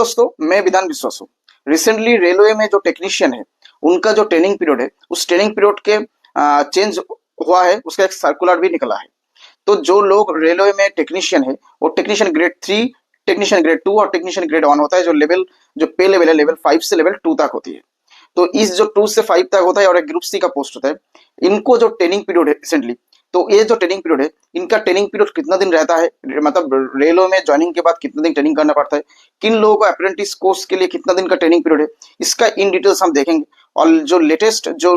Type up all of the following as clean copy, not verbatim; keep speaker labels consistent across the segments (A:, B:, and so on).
A: दोस्तों, मैं विधान विश्वास हूँ। रिसेंटली रेलवे में जो टेक्नीशियन है उनका जो ट्रेनिंग पीरियड है उस ट्रेनिंग पीरियड के चेंज हुआ है, उसका एक सर्कुलर भी निकला है। तो जो लोग रेलवे में टेक्नीशियन है वो टेक्नीशियन ग्रेड 3, टेक्नीशियन ग्रेड 2 और टेक्नीशियन ग्रेड 1 होता है। जो लेवल जो पे लेवल है लेवल 5 से लेवल 2 तक होती है। तो इस जो 2 से 5 तक होता है और एक ग्रुप सी का पोस्ट होता है, इनको जो ट्रेनिंग पीरियड है रिसेंटली, तो ये जो ट्रेनिंग पीरियड है इनका ट्रेनिंग पीरियड कितना दिन रहता है, मतलब रेलवे में ज्वाइनिंग के बाद कितना दिन ट्रेनिंग करना पड़ता है, किन लोगों को अप्रेंटिस कोर्स के लिए कितना दिन का ट्रेनिंग पीरियड है, इसका इन डिटेल्स हम देखेंगे। और जो लेटेस्ट जो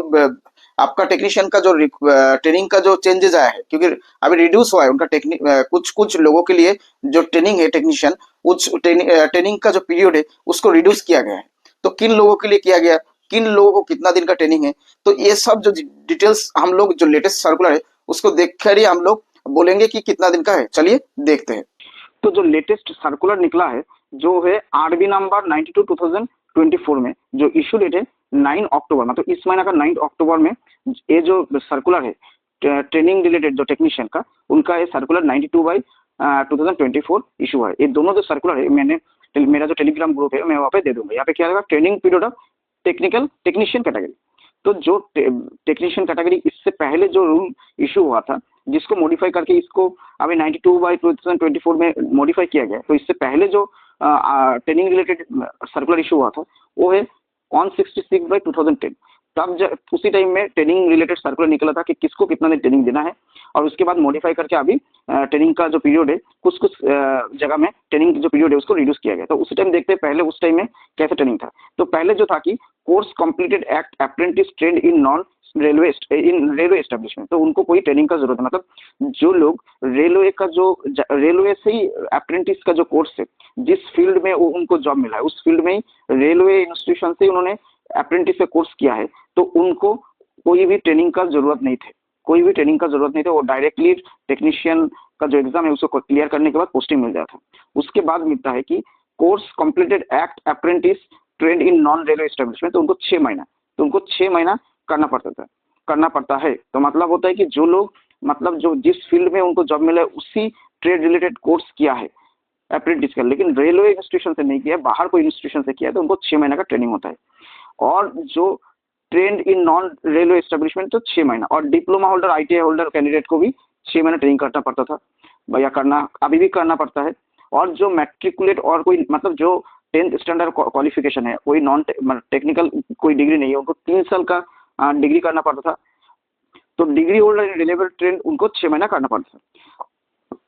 A: आपका टेक्नीशियन का जो ट्रेनिंग का जो चेंजेस आया है, क्योंकि अभी रिड्यूस हुआ है उनका टेक्निक, कुछ कुछ लोगों के लिए जो ट्रेनिंग है टेक्नीशियन, उस ट्रेनिंग का जो पीरियड है उसको रिड्यूस किया गया है। तो किन लोगों के लिए किया गया, किन लोगों को कितना दिन का ट्रेनिंग है, तो ये सब जो डिटेल्स हम लोग जो लेटेस्ट सर्कुलर है उसको देख कर ही हम लोग बोलेंगे कि कितना दिन का है। चलिए देखते हैं। तो जो लेटेस्ट सर्कुलर निकला है जो है आरबी नंबर 92 2024 में, जो इशू डेट है 9 अक्टूबर, मतलब इस महीना का 9 अक्टूबर में ये जो सर्कुलर है ट्रेनिंग रिलेटेड जो टेक्नीशियन का, उनका ये सर्कुलर 92/2024 इशू है। ये दोनों जो सर्कुलर है मेरा जो टेलीग्राम ग्रुप है मैं वहाँ पे दे दूंगा। यहाँ पे क्या रहेगा, training period of technician category. तो जो टेक्नीशियन कैटेगरी इससे पहले जो रूल इशू हुआ था जिसको मॉडिफाई करके इसको अभी 92/2024 में मॉडिफाई किया गया, तो इससे पहले जो ट्रेनिंग रिलेटेड सर्कुलर इशू हुआ था वो है 166/2010। तब उसी टाइम में ट्रेनिंग रिलेटेड सर्कुलर निकला था कि किसको कितना दिन ट्रेनिंग देना है, और उसके बाद मॉडिफाई करके अभी ट्रेनिंग का जो पीरियड है कुछ कुछ जगह में ट्रेनिंग जो पीरियड है उसको रिड्यूस किया गया। तो उसी टाइम देखते हैं पहले उस टाइम में कैसे ट्रेनिंग था। तो पहले जो था कि course completed act apprentice trend in non railway establishment, तो उनको कोई ट्रेनिंग का जरूरत है। मतलब जो लोग रेलवे का जो रेलवे से ही अप्रेंटिस का जो कोर्स है, जिस फील्ड में वो उनको जॉब मिला है उस फील्ड में ही रेलवे इंस्टीट्यूशन से उन्होंने अप्रेंटिस का कोर्स किया है, तो उनको कोई भी ट्रेनिंग का जरूरत नहीं थे, कोई भी ट्रेनिंग का जरूरत नहीं था। वो डायरेक्टली टेक्नीशियन का जो एग्जाम है उसको क्लियर करने के बाद पोस्टिंग मिल जाता है। उसके बाद मिलता है कि course completed act apprentice trend in non railway establishment, तो उनको 6 महीना करना पड़ता है। तो मतलब होता है कि जो लोग मतलब जो जिस फील्ड में उनको जॉब मिला है उसी ट्रेड रिलेटेड कोर्स किया है अप्रेंटिस का, लेकिन रेलवे इंस्टीट्यूशन से नहीं किया, बाहर कोई इंस्टीट्यूशन से किया है, तो उनको 6 महीने का ट्रेनिंग होता है। और जो trend in non railway establishment तो 6 महीना, और diploma holder ITI holder candidate को भी 6 महीना ट्रेनिंग करना पड़ता था या करना अभी भी करना पड़ता है। और जो मैट्रिकुलेट और कोई मतलब जो 10th स्टैंडर्ड क्वालिफिकेशन है, कोई नॉन टेक्निकल कोई डिग्री नहीं है, उनको 3 साल का डिग्री करना पड़ता था। तो डिग्री होल्डर रिलेवेंट ट्रेंड उनको 6 महीना करना पड़ता था।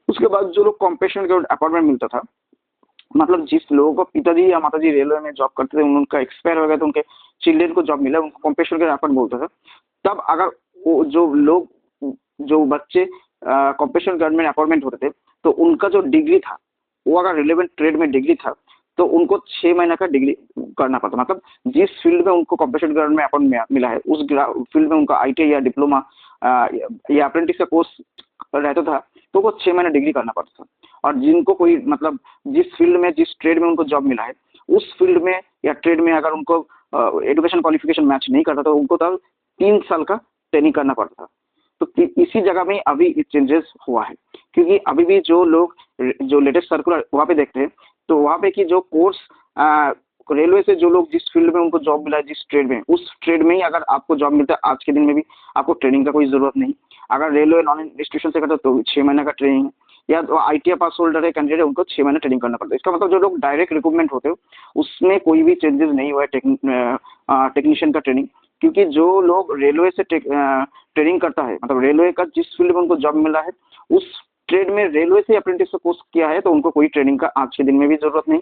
A: उसके बाद जो लोग कॉम्पेशन के अपॉइंटमेंट मिलता था, मतलब जिस लोगों को पिताजी या माताजी रेलवे में जॉब करते थे उनका एक्सपायर हो गया तो उनके चिल्ड्रेन को जॉब मिला, उनको कॉम्पेशन के अपॉइंटमेंट बोलता था। तब अगर वो जो बच्चे कॉम्पेशन गवर्नमेंट अपॉइंटमेंट होते थे तो उनका जो डिग्री था वो अगर रिलेवेंट ट्रेड में डिग्री था तो उनको 6 महीने का डिग्री करना पड़ता। मतलब जिस फील्ड में उनको कॉम्पेशन गवर्नमेंट अपॉइंटमेंट मिला है उस फील्ड में उनका आईटीआई या डिप्लोमा या अप्रेंटिस का कोर्स रहता था तो वो 6 महीने डिग्री करना पड़ता था। और जिनको कोई मतलब जिस फील्ड में जिस ट्रेड में उनको जॉब मिला है उस फील्ड में या ट्रेड में अगर उनको एजुकेशन क्वालिफिकेशन मैच नहीं करता तो उनको तब 3 साल का ट्रेनिंग करना पड़ता था। तो इसी जगह में अभी चेंजेस हुआ है, क्योंकि अभी भी जो लोग जो लेटेस्ट सर्कुलर वहाँ पे देखते हैं तो वहाँ पे कि जो कोर्स रेलवे से जो लोग जिस फील्ड में उनको जॉब मिला है जिस ट्रेड में, उस ट्रेड में ही अगर आपको जॉब मिलता है आज के दिन में भी आपको ट्रेनिंग का कोई जरूरत नहीं। अगर रेलवे नॉन इंस्टीट्यूशन से करता तो 6 महीने का ट्रेनिंग, या तो आईटीआई पास होल्डर है कैंडिडेट उनको 6 महीने ट्रेनिंग करना पड़ता है। इसका मतलब जो लोग डायरेक्ट रिक्रूटमेंट होते हो उसमें कोई भी चेंजेस नहीं हुआ है टेक्नीशियन का ट्रेनिंग, क्योंकि जो लोग रेलवे से ट्रेनिंग करता है मतलब रेलवे का जिस फील्ड में उनको जॉब मिला है उस ट्रेड में रेलवे से अप्रेंटिस कोर्स किया है तो उनको कोई ट्रेनिंग का आज के दिन में भी जरूरत नहीं।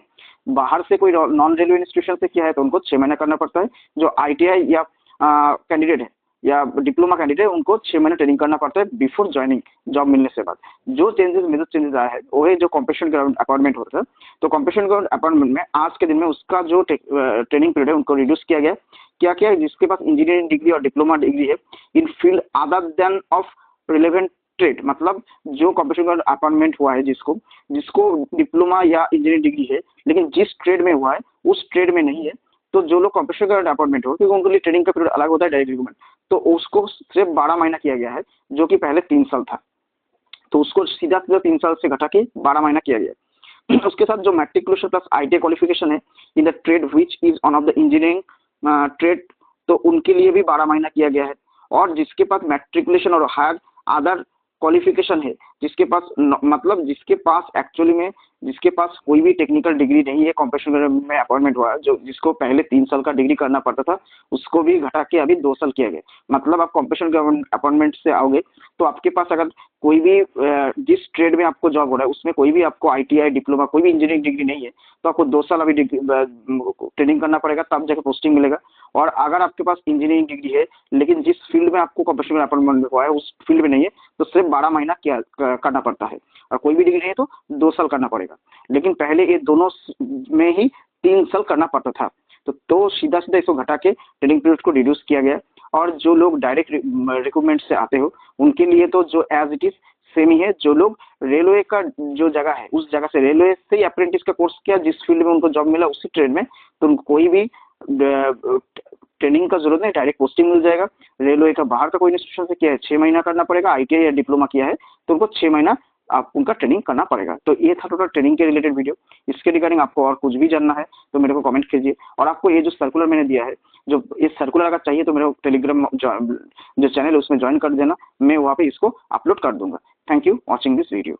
A: बाहर से कोई नॉन रेलवे इंस्टीट्यूशन से किया है तो उनको 6 महीने करना पड़ता है। जो आईटीआई या कैंडिडेट है या डिप्लोमा कैंडिडेट उनको 6 महीने ट्रेनिंग करना पड़ता है बिफोर ज्वाइनिंग जॉब मिलने से बाद। जो मेजर चेंजेस आया है वो है जो कॉम्पिटिशन ग्राउंड अपॉइंटमेंट होता है, तो कॉम्पिटिशन ग्राउंड अपॉइंटमेंट में आज के दिन में उसका जो ट्रेनिंग पीरियड है उनको रिड्यूस किया गया। क्या है जिसके पास इंजीनियरिंग डिग्री और डिप्लोमा डिग्री है in field other than of relevant trade, मतलब जो कॉम्पिटिशन अपॉइंटमेंट हुआ है जिसको डिप्लोमा या इंजीनियरिंग डिग्री है लेकिन जिस ट्रेड में हुआ है उस ट्रेड में नहीं है, तो जो लोग कॉम्पिटिशन अपॉइंटमेंट हो क्योंकि उनके लिए ट्रेनिंग का पीरियड अलग होता है डायरेक्ट रिक्रूटमेंट, तो उसको सिर्फ 12 महीना किया गया है जो कि पहले 3 साल था, तो उसको सीधा 3 साल से घटा के 12 महीना किया गया।
B: उसके साथ जो मैट्रिकुलेशन प्लस आईटीआई क्वालिफिकेशन है in the trade which is on off the engineering trade, तो उनके लिए भी 12 महीना किया गया है। और जिसके पास मैट्रिकुलेशन और हायर अदर क्वालिफिकेशन है, जिसके पास मतलब जिसके पास एक्चुअली में जिसके पास कोई भी टेक्निकल डिग्री नहीं है, कॉम्पिटिशन में अपॉइंटमेंट हुआ है, जो जिसको पहले 3 साल का डिग्री करना पड़ता था, उसको भी घटा के अभी 2 साल किया गया। मतलब आप कॉम्पिटिशन के अपॉइंटमेंट से आओगे तो आपके पास अगर कोई भी जिस ट्रेड में आपको जॉब हो रहा है उसमें कोई भी आपको आईटीआई डिप्लोमा कोई भी इंजीनियरिंग डिग्री नहीं है, तो आपको 2 साल अभी ट्रेनिंग करना पड़ेगा, तब जाके पोस्टिंग मिलेगा। और अगर आपके पास इंजीनियरिंग डिग्री है लेकिन जिस फील्ड में आपको कॉम्पिटिशन में अपॉइंटमेंट हुआ है उस फील्ड में नहीं है, तो सिर्फ 12 महीना किया करना पड़ता है। और कोई भी डिग्री नहीं है तो 2 साल करना पड़ेगा। लेकिन पहले ये दोनों में ही 3 साल करना पड़ता था। तो सीधा सीधा इसको घटा के ट्रेनिंग पीरियड को रिड्यूस किया गया। और जो लोग डायरेक्ट रिक्रूटमेंट से आते हो उनके लिए तो जो एज इट इज सेम ही है। जो लोग रेलवे का जो जगह है उस जगह से रेलवे से ही अप्रेंटिस का कोर्स किया, जिस फील्ड में उनको जॉब मिला उसी ट्रेड में, तो उनको कोई भी ट्रेनिंग का जरूरत नहीं, डायरेक्ट पोस्टिंग मिल जाएगा। रेलवे का बाहर का कोई इंस्टीट्यूशन से किया है 6 महीना करना पड़ेगा, आईटीआई या डिप्लोमा किया है तो उनको 6 महीना आप उनका ट्रेनिंग करना पड़ेगा। तो ये था टोटल ट्रेनिंग के रिलेटेड वीडियो। इसके रिगार्डिंग आपको और कुछ भी जानना है तो मेरे को कमेंट कीजिए। और आपको ये जो सर्कुलर मैंने दिया है, जो ये सर्कुलर अगर चाहिए तो मेरे टेलीग्राम जो चैनल है उसमें ज्वाइन कर देना, मैं वहाँ पे इसको अपलोड कर दूंगा। Thank you watching this video.